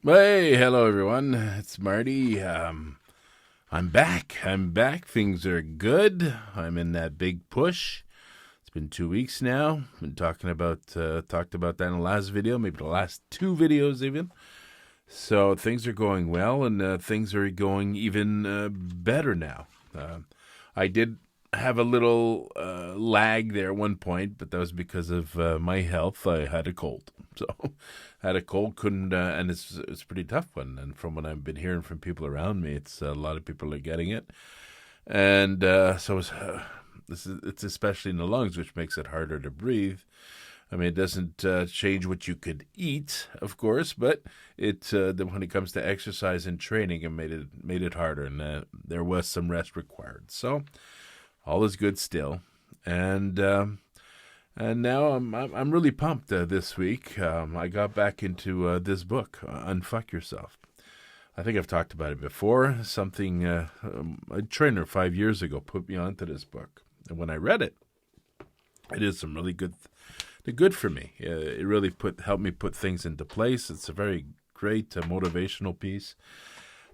Hey, hello everyone. It's Marty. I'm back. I'm back. Things are good. I'm in that big push. It's been 2 weeks now. Been talked about that in the last video, maybe the last two videos even. So things are going well, and things are going even better now. I did have a little lag there at one point, but that was because of my health. I had a cold, so had a cold. Couldn't, and it's a pretty tough one. And from what I've been hearing from people around me, it's a lot of people are getting it, and it's especially in the lungs, which makes it harder to breathe. I mean, it doesn't change what you could eat, of course, but when it comes to exercise and training, it made it harder, and there was some rest required. So all is good still, and now I'm really pumped this week. I got back into this book, Unfuck Yourself. I think I've talked about it before. Something a trainer 5 years ago put me onto this book, and when I read it, it is some really good for me. It really helped me put things into place. It's a very great motivational piece,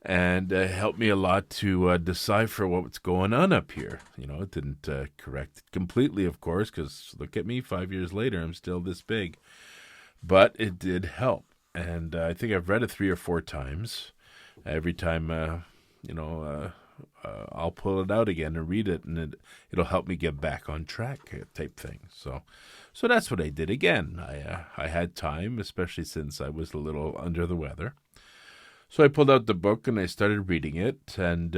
and helped me a lot to decipher what's going on up here. It didn't correct it completely, of course, because look at me, 5 years later, I'm still this big. But it did help, and I think I've read it 3 or 4 times. Every time, I'll pull it out again and read it, and it'll help me get back on track, type thing. So that's what I did again. I had time, especially since I was a little under the weather. So I pulled out the book and I started reading it, and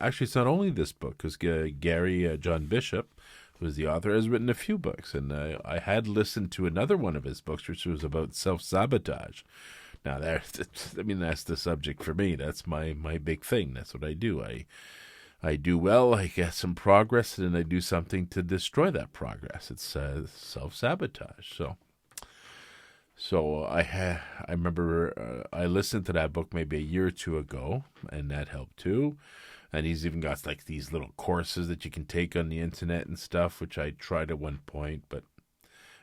actually it's not only this book, because Gary John Bishop, who is the author, has written a few books, and I had listened to another one of his books, which was about self-sabotage. Now, that's the subject for me. That's my big thing. That's what I do. I do well, I get some progress, and then I do something to destroy that progress. It's self-sabotage. So I remember I listened to that book maybe a year or two ago, and that helped too. And he's even got like these little courses that you can take on the internet and stuff, which I tried at one point. But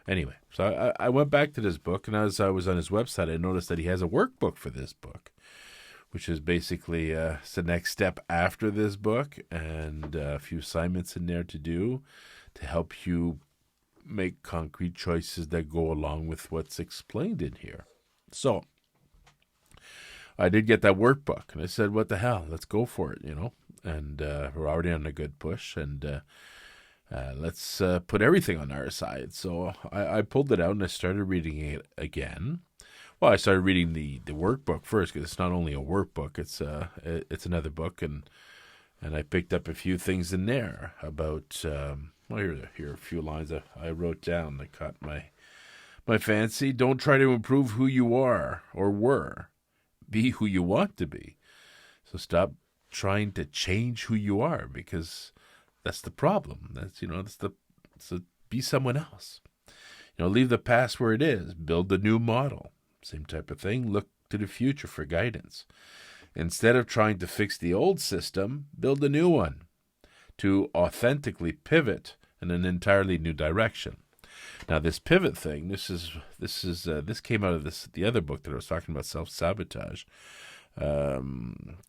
anyway, so I went back to this book, and as I was on his website, I noticed that he has a workbook for this book, which is basically it's the next step after this book, and a few assignments in there to do to help you make concrete choices that go along with what's explained in here. So I did get that workbook, and I said, what the hell, let's go for it, and we're already on a good push, and let's put everything on our side. So I pulled it out and I started reading it again. Well, I started reading the workbook first, because it's not only a workbook, it's another book, and I picked up a few things in there about here are a few lines I wrote down that caught my fancy. Don't try to improve who you are or were. Be who you want to be. So stop trying to change who you are, because that's the problem. So be someone else. Leave the past where it is. Build the new model. Same type of thing. Look to the future for guidance. Instead of trying to fix the old system, build a new one to authentically pivot in an entirely new direction. Now, this pivot thing, this came out of the other book that I was talking about, self-sabotage.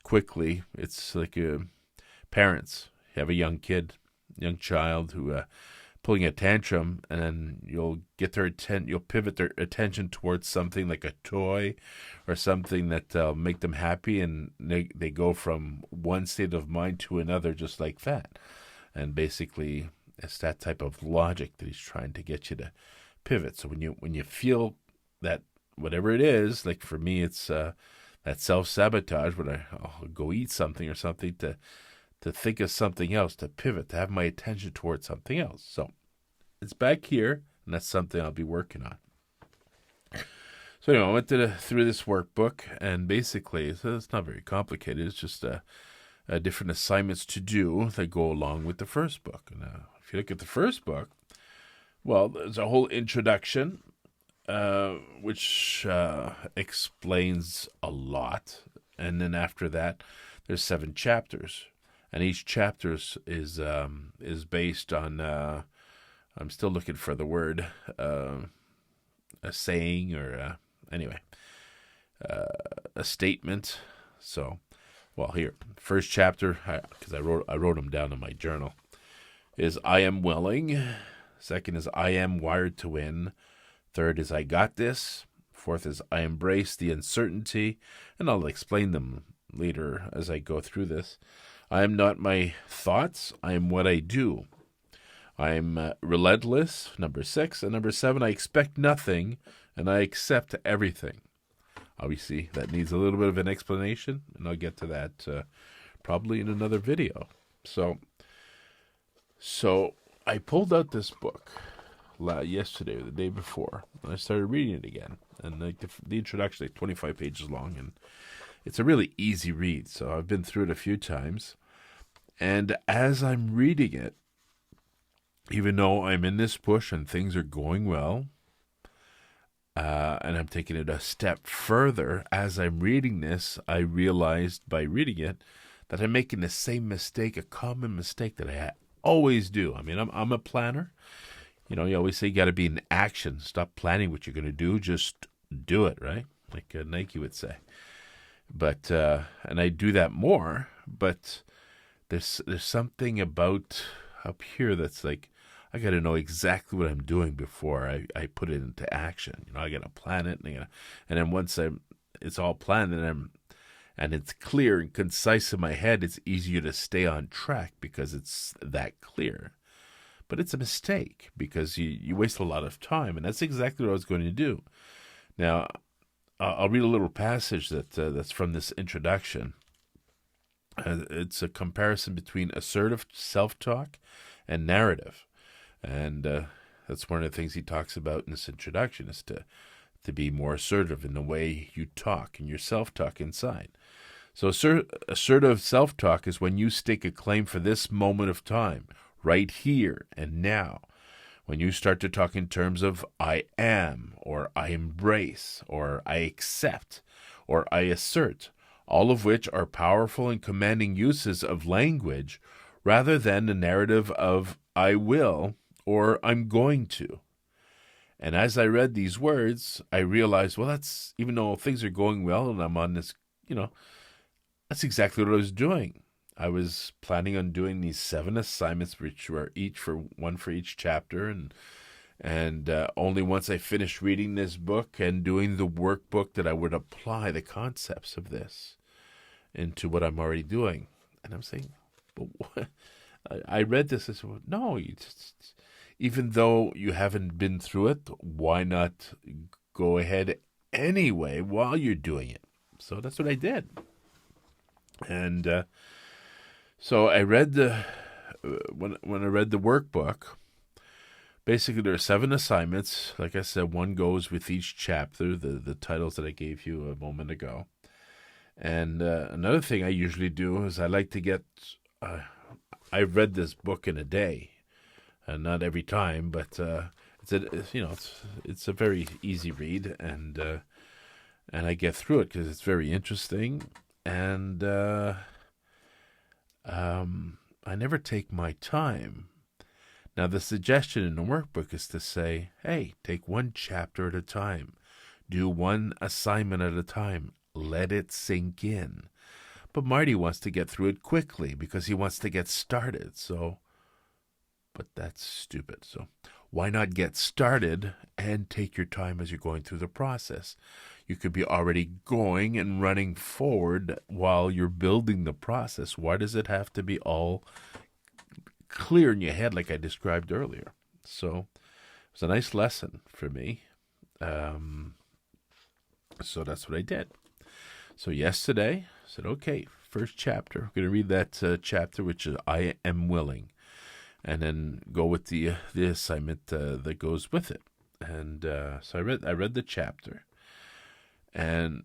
Quickly, it's like parents. You have a young child who pulling a tantrum, and then you'll pivot their attention towards something like a toy or something that make them happy, and they go from one state of mind to another just like that. And basically, it's that type of logic that he's trying to get you to pivot. So when you feel that whatever it is, like for me, it's that self-sabotage, when I'll go eat something or something to think of something else, to pivot, to have my attention towards something else. So it's back here, and that's something I'll be working on. So anyway, I went through this workbook, and basically, so it's not very complicated. It's just different assignments to do that go along with the first book. And if you look at the first book, well, there's a whole introduction, which explains a lot. And then after that, there's 7 chapters. And each chapter is based on, I'm still looking for the word, a saying, or anyway. a statement. So, well, here, first chapter, because I wrote them down in my journal, is I am willing. Second is I am wired to win. Third is I got this. Fourth is I embrace the uncertainty, and I'll explain them later as I go through this. I am not my thoughts. I am what I do. I am relentless, number 6. And number 7, I expect nothing, and I accept everything. Obviously, that needs a little bit of an explanation, and I'll get to that probably in another video. So I pulled out this book yesterday or the day before, and I started reading it again. And the introduction is 25 pages long, and it's a really easy read. So I've been through it a few times. And as I'm reading it, even though I'm in this push and things are going well, and I'm taking it a step further, as I'm reading this, I realized by reading it that I'm making the same mistake, a common mistake that I always do. I mean, I'm a planner. You know, you always say you got to be in action. Stop planning what you're going to do. Just do it, right? Like Nike would say. But, and I do that more, but there's something about up here that's like, I got to know exactly what I'm doing before I put it into action. You know, I got to plan it, and then once it's all planned, and it's clear and concise in my head, it's easier to stay on track because it's that clear. But it's a mistake because you waste a lot of time, and that's exactly what I was going to do. Now, I'll read a little passage that's from this introduction. It's a comparison between assertive self-talk and narrative. And that's one of the things he talks about in this introduction, is to be more assertive in the way you talk and your self-talk inside. So assertive self-talk is when you stake a claim for this moment of time, right here and now. When you start to talk in terms of I am, or I embrace, or I accept, or I assert, all of which are powerful and commanding uses of language rather than the narrative of I will or I'm going to. And as I read these words, I realized, well, that's, even though things are going well and I'm on this, that's exactly what I was doing. I was planning on doing these 7 assignments, which were one for each chapter, and only once I finished reading this book and doing the workbook that I would apply the concepts of this into what I'm already doing. And I'm saying, but what? I read this and said, well, no, even though you haven't been through it, why not go ahead anyway while you're doing it? So that's what I did. And so I read when I read the workbook, basically there are 7 assignments. Like I said, one goes with each chapter, the titles that I gave you a moment ago. And another thing I usually do is I like to get, I've read this book in a day, and not every time, but it's a very easy read, and I get through it because it's very interesting, and I never take my time. Now, the suggestion in the workbook is to say, hey, take one chapter at a time. Do one assignment at a time. Let it sink in. But Marty wants to get through it quickly because he wants to get started. But that's stupid. So why not get started and take your time as you're going through the process? You could be already going and running forward while you're building the process. Why does it have to be all clear in your head like I described earlier? So it was a nice lesson for me. So that's what I did. So yesterday, I said, okay, first chapter. I'm going to read that chapter, which is I am willing, and then go with the assignment that goes with it. And so I read the chapter, and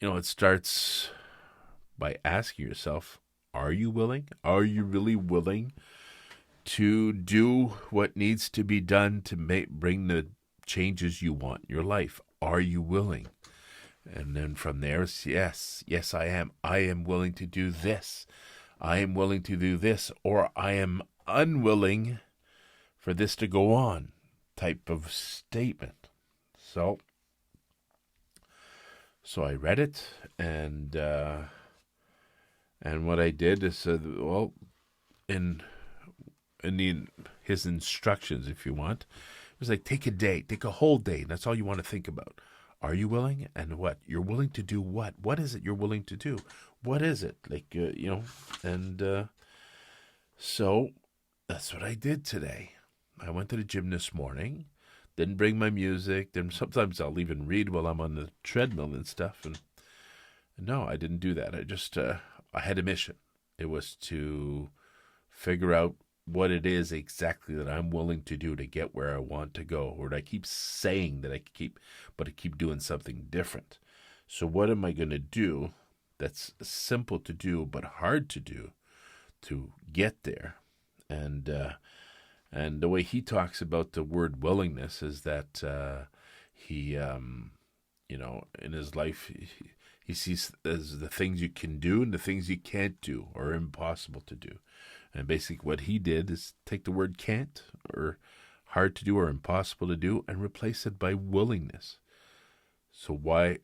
it starts by asking yourself, are you willing? Are you really willing to do what needs to be done to bring the changes you want in your life? Are you willing? And then from there, it's yes, I am. I am willing to do this. I am willing to do this, or I am unwilling for this to go on, type of statement. So So I read it, and what I did is, well, in his instructions, if you want, it was like, take a day, take a whole day. And that's all you want to think about. Are you willing? And what? You're willing to do what? What is it you're willing to do? What is it? And so that's what I did today. I went to the gym this morning, didn't bring my music. Then sometimes I'll even read while I'm on the treadmill and stuff. And no, I didn't do that. I had a mission. It was to figure out what it is exactly that I'm willing to do to get where I want to go, or I keep saying that I keep doing something different. So what am I going to do that's simple to do but hard to do to get there? And the way he talks about the word willingness is that he in his life he sees as the things you can do and the things you can't do or impossible to do. And basically what he did is take the word can't or hard to do or impossible to do and replace it by willingness. So why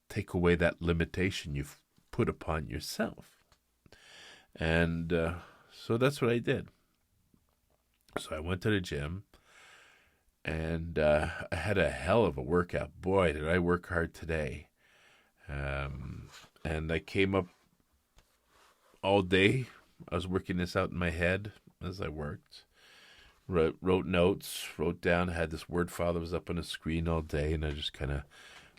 take away that limitation you've put upon yourself? And so that's what I did. So I went to the gym, and I had a hell of a workout. Boy, did I work hard today. And I came up all day. I was working this out in my head as I worked. Wrote notes, wrote down, had this word file that was up on the screen all day, and I just kind of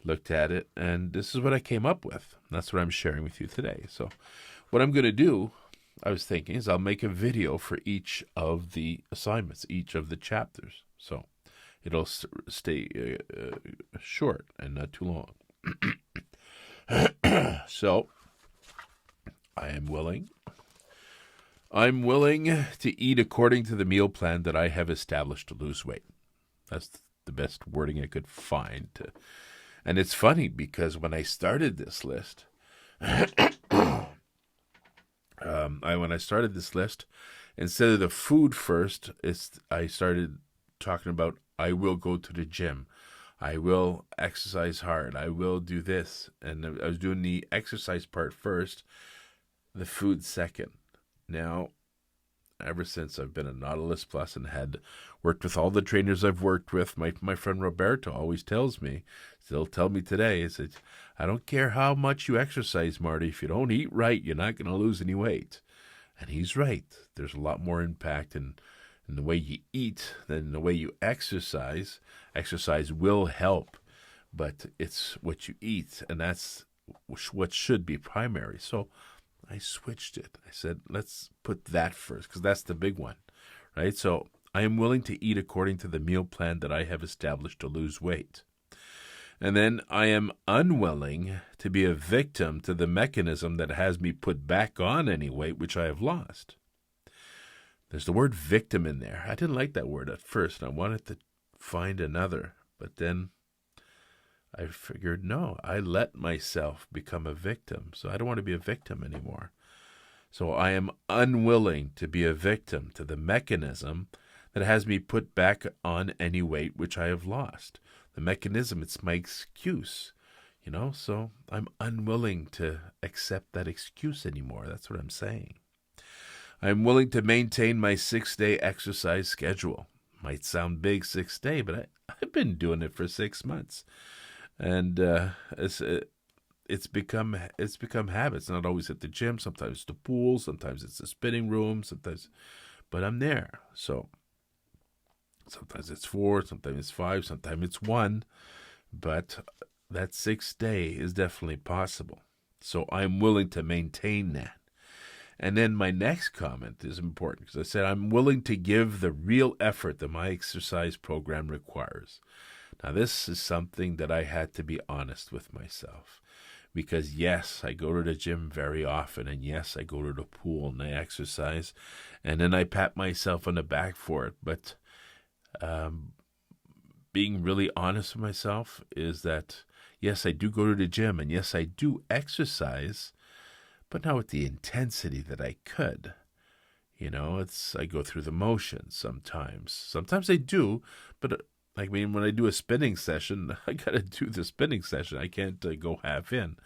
looked at it. And this is what I came up with. That's what I'm sharing with you today. So what I'm going to do, I was thinking, is I'll make a video for each of the assignments, each of the chapters. So it'll stay short and not too long. So I'm willing to eat according to the meal plan that I have established to lose weight. That's the best wording I could find. And it's funny because when I started this list, instead of the food first, I started talking about I will go to the gym. I will exercise hard. I will do this. And I was doing the exercise part first, the food second. Now, ever since I've been a Nautilus Plus and had worked with all the trainers I've worked with, my friend Roberto always tells me, still tell me today, he says, I don't care how much you exercise, Marty. If you don't eat right, you're not going to lose any weight. And he's right. There's a lot more impact in the way you eat than the way you exercise. Exercise will help, but it's what you eat, and that's what should be primary. So I switched it. I said, let's put that first, because that's the big one, right? So I am willing to eat according to the meal plan that I have established to lose weight. And then I am unwilling to be a victim to the mechanism that has me put back on any weight which I have lost. There's the word victim in there. I didn't like that word at first, and I wanted to find another. But then I figured, no, I let myself become a victim. So I don't want to be a victim anymore. So I am unwilling to be a victim to the mechanism that has me put back on any weight which I have lost. The mechanism, it's my excuse, so I'm unwilling to accept that excuse anymore. That's what I'm saying. I'm willing to maintain my 6-day exercise schedule. Might sound big, 6-day, but I've been doing it for 6 months. And it's become habit. It's not always at the gym. Sometimes it's the pool. Sometimes it's the spinning room. But I'm there. So sometimes it's 4, sometimes it's 5, sometimes it's 1. But that 6th day is definitely possible. So I'm willing to maintain that. And then my next comment is important because I said I'm willing to give the real effort that my exercise program requires. Now, this is something that I had to be honest with myself because, yes, I go to the gym very often, and yes, I go to the pool and I exercise, and then I pat myself on the back for it. But being really honest with myself is that, yes, I do go to the gym, and yes, I do exercise, but not with the intensity that I could. I go through the motions sometimes. Sometimes I do, but I mean, when I do a spinning session, I got to do the spinning session. I can't go half in.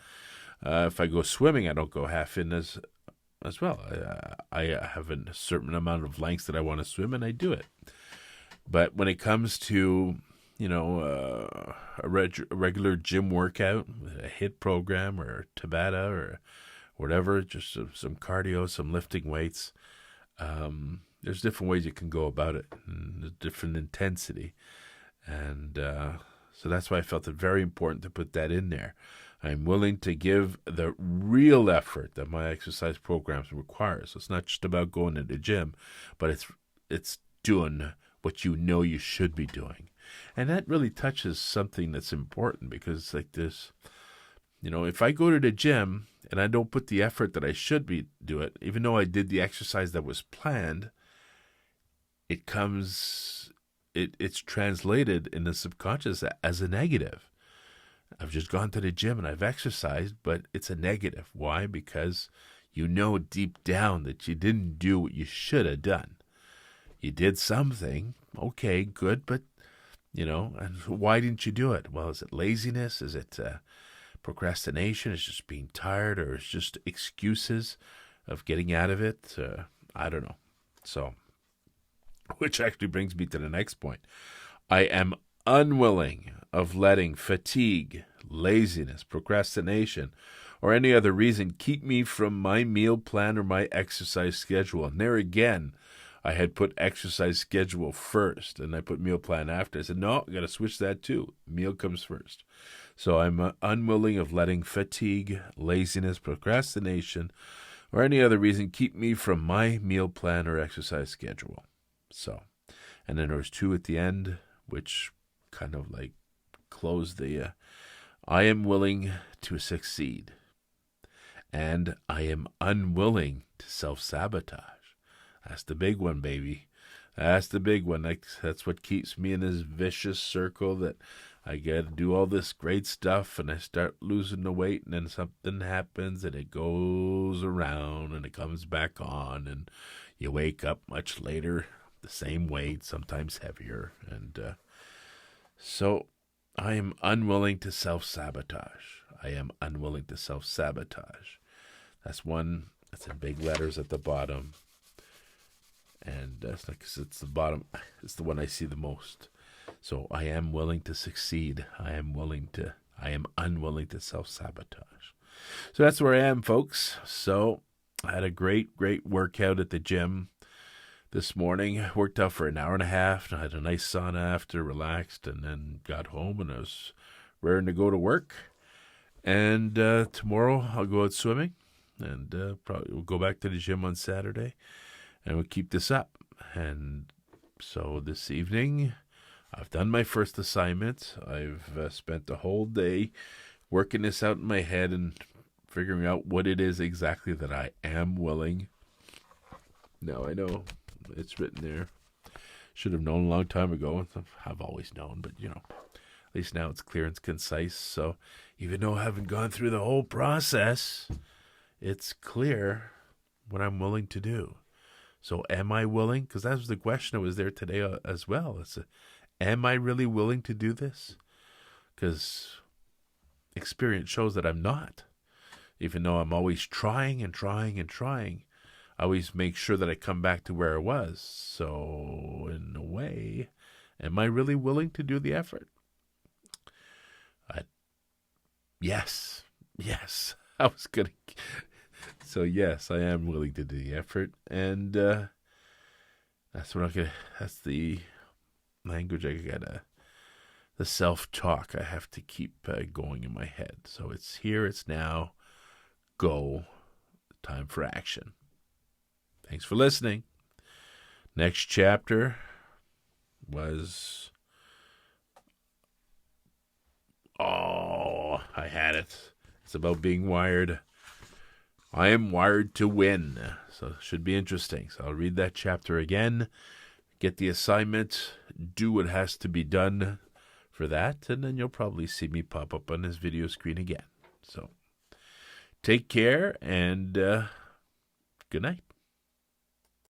If I go swimming, I don't go half in as well. I have a certain amount of lengths that I want to swim, and I do it. But when it comes to, a regular gym workout, a HIIT program or Tabata or whatever, just some cardio, some lifting weights, there's different ways you can go about it, and different intensity. And so that's why I felt it very important to put that in there. I'm willing to give the real effort that my exercise programs require. So it's not just about going to the gym, but it's doing what you know you should be doing. And that really touches something that's important, because like this, if I go to the gym and I don't put the effort that I should do it, even though I did the exercise that was planned, it's translated in the subconscious as a negative. I've just gone to the gym and I've exercised, but it's a negative. Why? Because you know deep down that you didn't do what you should have done. You did something, okay, good, but, and why didn't you do it? Well, is it laziness? Is it procrastination? Is it just being tired? Or is it just excuses of getting out of it? I don't know. So, which actually brings me to the next point. I am unwilling of letting fatigue, laziness, procrastination, or any other reason keep me from my meal plan or my exercise schedule. And there again, I had put exercise schedule first, and I put meal plan after. I said, no, I got to switch that too. Meal comes first. So I'm unwilling of letting fatigue, laziness, procrastination, or any other reason keep me from my meal plan or exercise schedule. So, and then there was 2 at the end, which kind of like close the I am willing to succeed, and I am unwilling to self-sabotage. That's the big one, baby. That's the big one. That's what keeps me in this vicious circle that I get to do all this great stuff, and I start losing the weight, and then something happens, and it goes around, and it comes back on, and you wake up much later, the same weight, sometimes heavier, and so I am unwilling to self-sabotage. I am unwilling to self-sabotage. That's one that's in big letters at the bottom. And that's like, it's the bottom. It's the one I see the most. So I am willing to succeed. I am unwilling to self-sabotage. So that's where I am, folks. So I had a great workout at the gym this morning. Worked out for an hour and a half. And I had a nice sauna after, relaxed, and then got home, and I was raring to go to work. And tomorrow I'll go out swimming, and probably we'll go back to the gym on Saturday, and we'll keep this up. And so this evening, I've done my first assignment. I've spent the whole day working this out in my head and figuring out what it is exactly that I am willing. Now I know it's written there. Should have known a long time ago. I've always known, but at least now it's clear and concise. So even though I haven't gone through the whole process, it's clear what I'm willing to do. So am I willing? Because that was the question that was there today as well. Am I really willing to do this? Because experience shows that I'm not. Even though I'm always trying and trying and trying, I always make sure that I come back to where I was. So in a way, am I really willing to do the effort? Yes. I was going to... So yes, I am willing to do the effort, and that's the language I gotta, the self-talk I have to keep going in my head. So it's here, it's now, go, time for action. Thanks for listening. Next chapter was, I had it. It's about being wired. I am wired to win. So it should be interesting. So I'll read that chapter again, get the assignment, do what has to be done for that, and then you'll probably see me pop up on this video screen again. So take care, and good night.